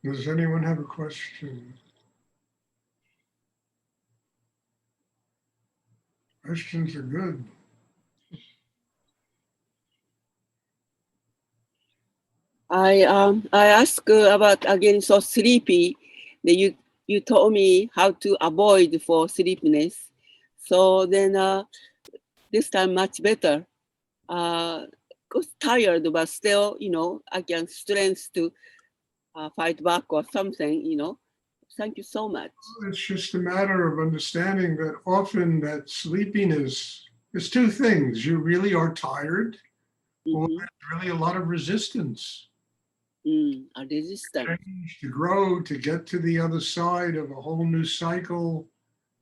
Does anyone have a question? Questions are good. I ask about again so sleepy. That you told me how to avoid for sleepiness. So then this time much better. Got tired, but still, I can strength to fight back or something. Thank you so much. It's just a matter of understanding that often that sleepiness is two things. You really are tired, or Mm-hmm. there's really a lot of resistance. A resistance. Change, to grow, to get to the other side of a whole new cycle.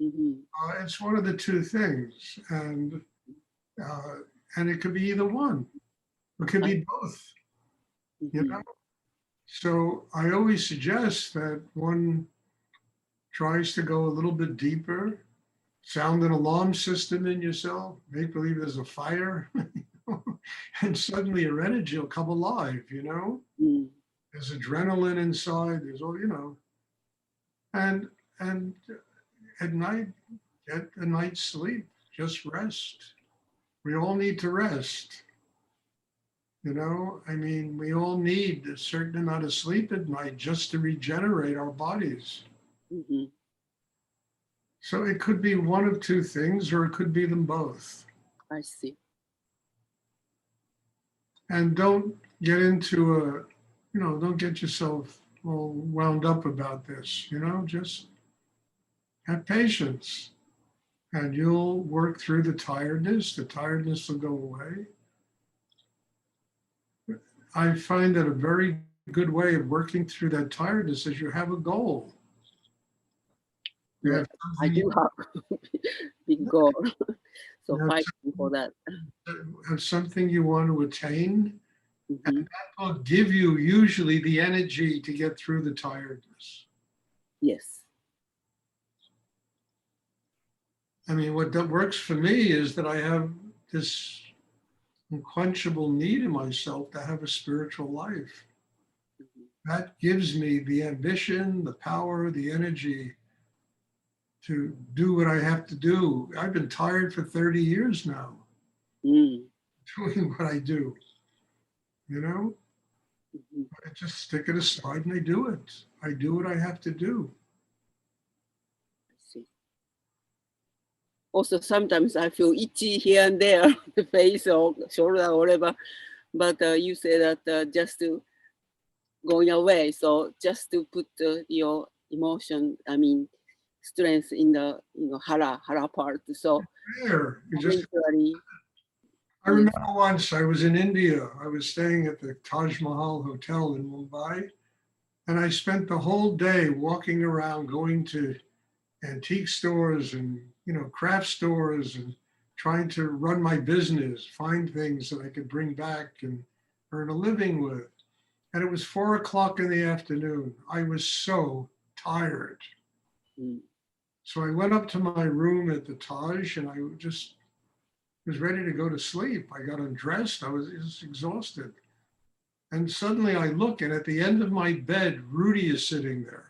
Mm-hmm. It's one of the two things, uh, and it could be either one. It could I, be both. You mm-hmm. know. So I always suggest that one tries to go a little bit deeper, sound an alarm system in yourself, make believe there's a fire, and suddenly your energy will come alive. Mm. There's adrenaline inside, there's all. And and at night, get a night's sleep, just rest. We all need to rest. I mean, we all need a certain amount of sleep at night just to regenerate our bodies. Mm-hmm. So it could be one of two things, or it could be them both. I see. And don't get into don't get yourself all wound up about this. Just have patience and you'll work through the tiredness. The tiredness will go away. I find that a very good way of working through that tiredness is you have a goal. You Yeah, have I something do have big goal. So you have, fighting for that. have something you want to attain, Mm-hmm. and that will give you usually the energy to get through the tiredness. Yes. I mean, what that works for me is that I have this unquenchable need in myself to have a spiritual life. Mm-hmm. That gives me the ambition, the power, the energy to do what I have to do. I've been tired for 30 years now Mm. doing what I do. You know, Mm-hmm. I just stick it aside and I do it. I do what I have to do. I see. Also, sometimes I feel itchy here and there, the face or shoulder or whatever. But you say that just to going away. So just to put your emotion, I mean, strength in the hara part. So There, you just. eventually, I yes. remember once I was in India. I was staying at the Taj Mahal Hotel in Mumbai, and I spent the whole day walking around, going to antique stores and craft stores and trying to run my business, find things that I could bring back and earn a living with. And it was 4 o'clock in the afternoon. I was so tired. Mm. So I went up to my room at the Taj and I just was ready to go to sleep. I got undressed. I was just exhausted. And suddenly I look, and at the end of my bed, Rudy is sitting there.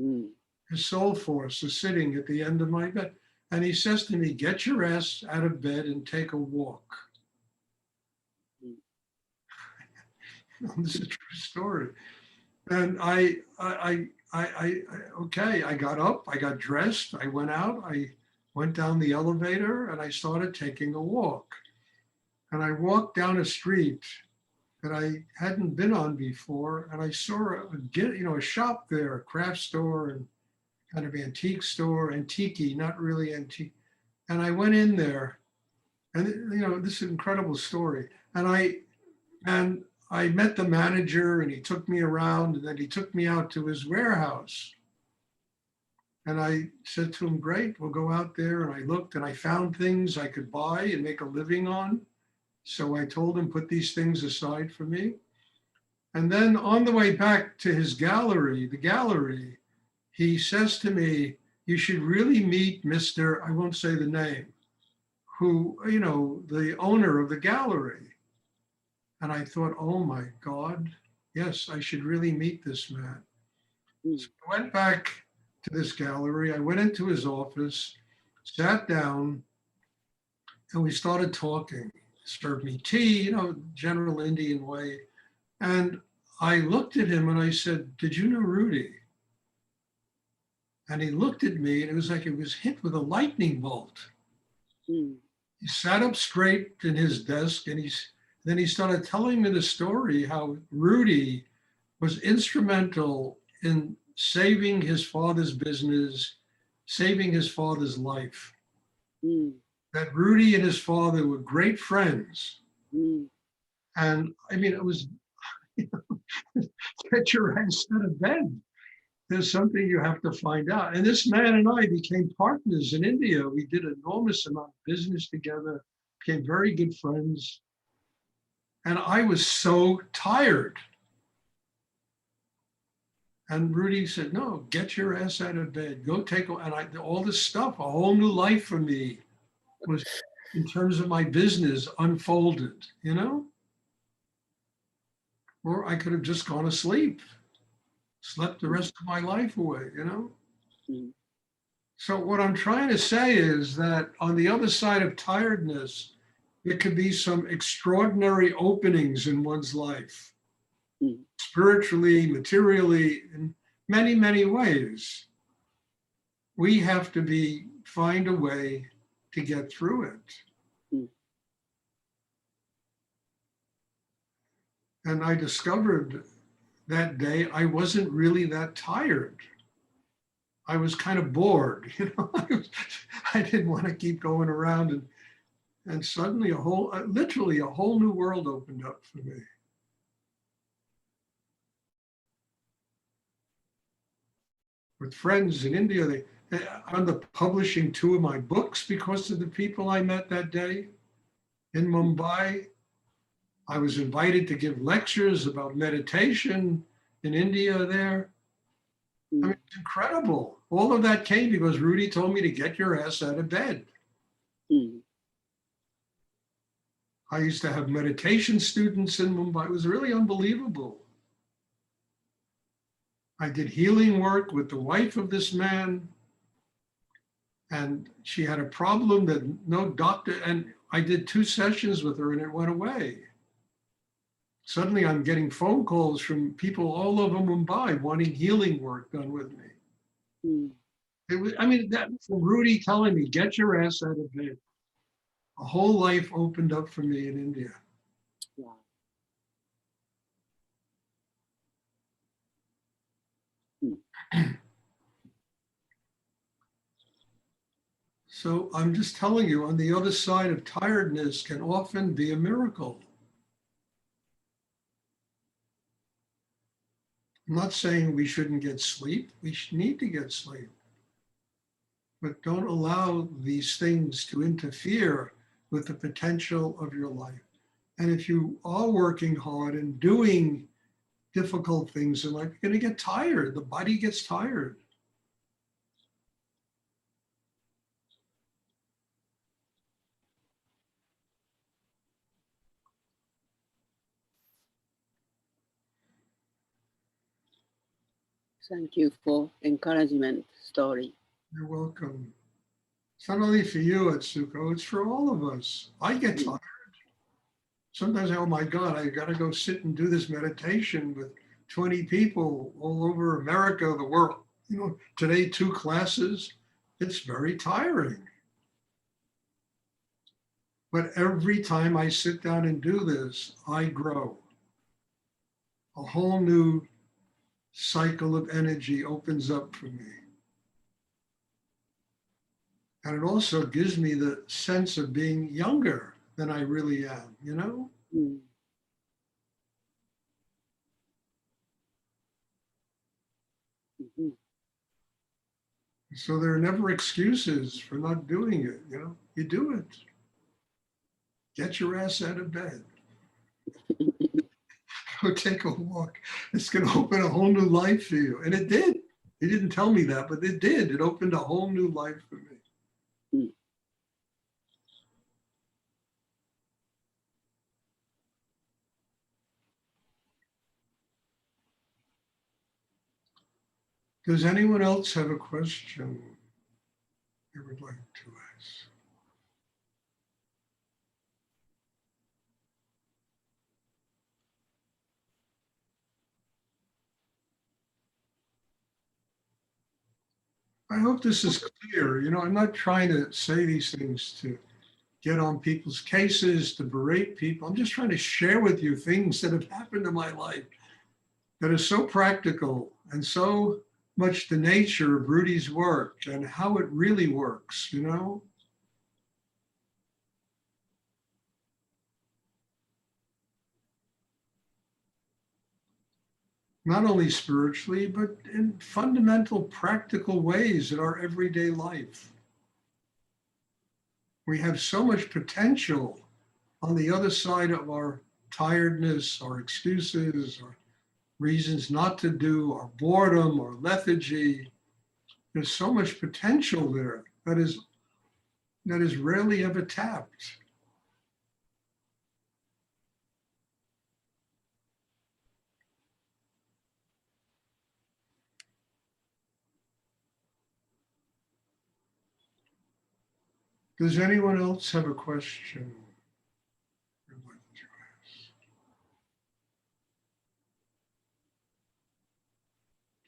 Mm. His soul force is sitting at the end of my bed. And he says to me, "Get your ass out of bed and take a walk." Mm. This is a true story. And okay, I got up, I got dressed, I went out, I went down the elevator, and I started taking a walk. And I walked down a street that I hadn't been on before, and I saw a shop there, a craft store and kind of antique store, antique, not really antique. And I went in there, and this is an incredible story. And I met the manager, and he took me around, and then he took me out to his warehouse. And I said to him, "Great, we'll go out there." And I looked, and I found things I could buy and make a living on. So I told him, "Put these things aside for me." And then on the way back to his gallery, he says to me, "You should really meet Mr. I won't say the name, who, the owner of the gallery." And I thought, oh my God, yes, I should really meet this man. mm, So I went back to this gallery. I went into his office, sat down, and we started talking. Served me tea, general Indian way. And I looked at him and I said, "Did you know Rudy?" And he looked at me and it was like it was hit with a lightning bolt. mm, He sat up straight in his desk and then he started telling me the story how Rudy was instrumental in saving his father's business, saving his father's life. mm, That Rudy and his father were great friends. mm. And I mean, it was get your ass out of bed. There's something you have to find out. And this man and I became partners in India. We did an enormous amount of business together, became very good friends. And I was so tired. And Rudy said, "No, get your ass out of bed. Go take all this stuff, a whole new life for me was in terms of my business unfolded, Or I could have just gone to sleep, slept the rest of my life away. Mm. So what I'm trying to say is that on the other side of tiredness, there could be some extraordinary openings in one's life, Mm. spiritually, materially, in many, many ways. We have to find a way to get through it. Mm. And I discovered that day I wasn't really that tired. I was kind of bored, I didn't want to keep going around and suddenly literally a whole new world opened up for me. With friends in India, I ended up publishing 2 of my books because of the people I met that day in Mumbai. I was invited to give lectures about meditation in India there. I mean, it's incredible. All of that came because Rudy told me to get your ass out of bed. Mm. I used to have meditation students in Mumbai. It was really unbelievable. I did healing work with the wife of this man, and she had a problem that no doctor, and I did 2 sessions with her and it went away. Suddenly I'm getting phone calls from people all over Mumbai wanting healing work done with me. Mm. That from Rudy telling me, get your ass out of bed. A whole life opened up for me in India. Wow. Mm. So I'm just telling you, on the other side of tiredness can often be a miracle. I'm not saying we shouldn't get sleep. We need to get sleep. But don't allow these things to interfere with the potential of your life. And if you are working hard and doing difficult things in life, you're going to get tired. The body gets tired. Thank you for encouragement story. You're welcome. It's not only for you, Atsuko, it's for all of us. I get tired. Sometimes, oh my God, I got to go sit and do this meditation with 20 people all over America, the world. Today, 2 classes. It's very tiring. But every time I sit down and do this, I grow. A whole new cycle of energy opens up for me. And it also gives me the sense of being younger than I really am. Mm. Mhm. So there are never excuses for not doing it. You do it. Get your ass out of bed. Go take a walk. It's going to open a whole new life for you. And it did. He didn't tell me that, but it did. It opened a whole new life for me. Mm. Does anyone else have a question they would like to ask? I hope this is clear. You know, I'm not trying to say these things to get on people's cases, to berate people. I'm just trying to share with you things that have happened in my life that are so practical and so much the nature of Rudy's work and how it really works, you know? Not only spiritually, but in fundamental practical ways in our everyday life. We have so much potential on the other side of our tiredness, our excuses, our reasons not to do, our boredom, our lethargy. There's so much potential there that is rarely ever tapped. Does anyone else have a question?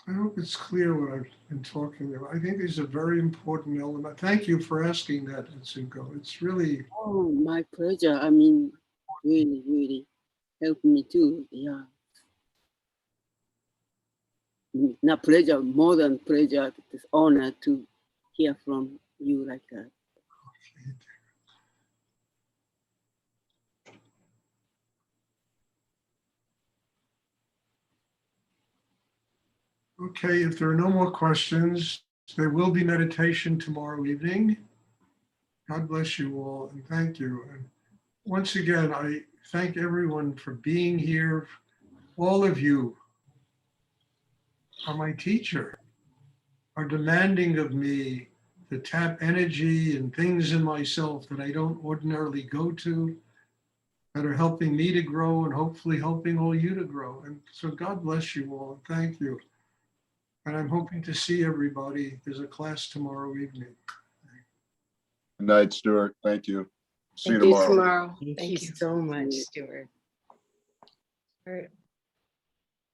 I hope it's clear what I've been talking about. I think these are very important elements. Thank you for asking that, Atsuko. It's really. Oh, my pleasure. I mean, really, really helped me too. Yeah. Not pleasure, more than pleasure. It's honor to hear from you like that. Okay, if there are no more questions, there will be meditation tomorrow evening. God bless you all and thank you. And once again, I thank everyone for being here. All of you are my teacher, are demanding of me to tap energy and things in myself that I don't ordinarily go to, that are helping me to grow and hopefully helping all you to grow. And so God bless you all. Thank you. And I'm hoping to see everybody. There's a class tomorrow evening. Good night, Stuart. Thank you. See you Thank you tomorrow. tomorrow. Thank you Thank you. so much, Stuart. All right.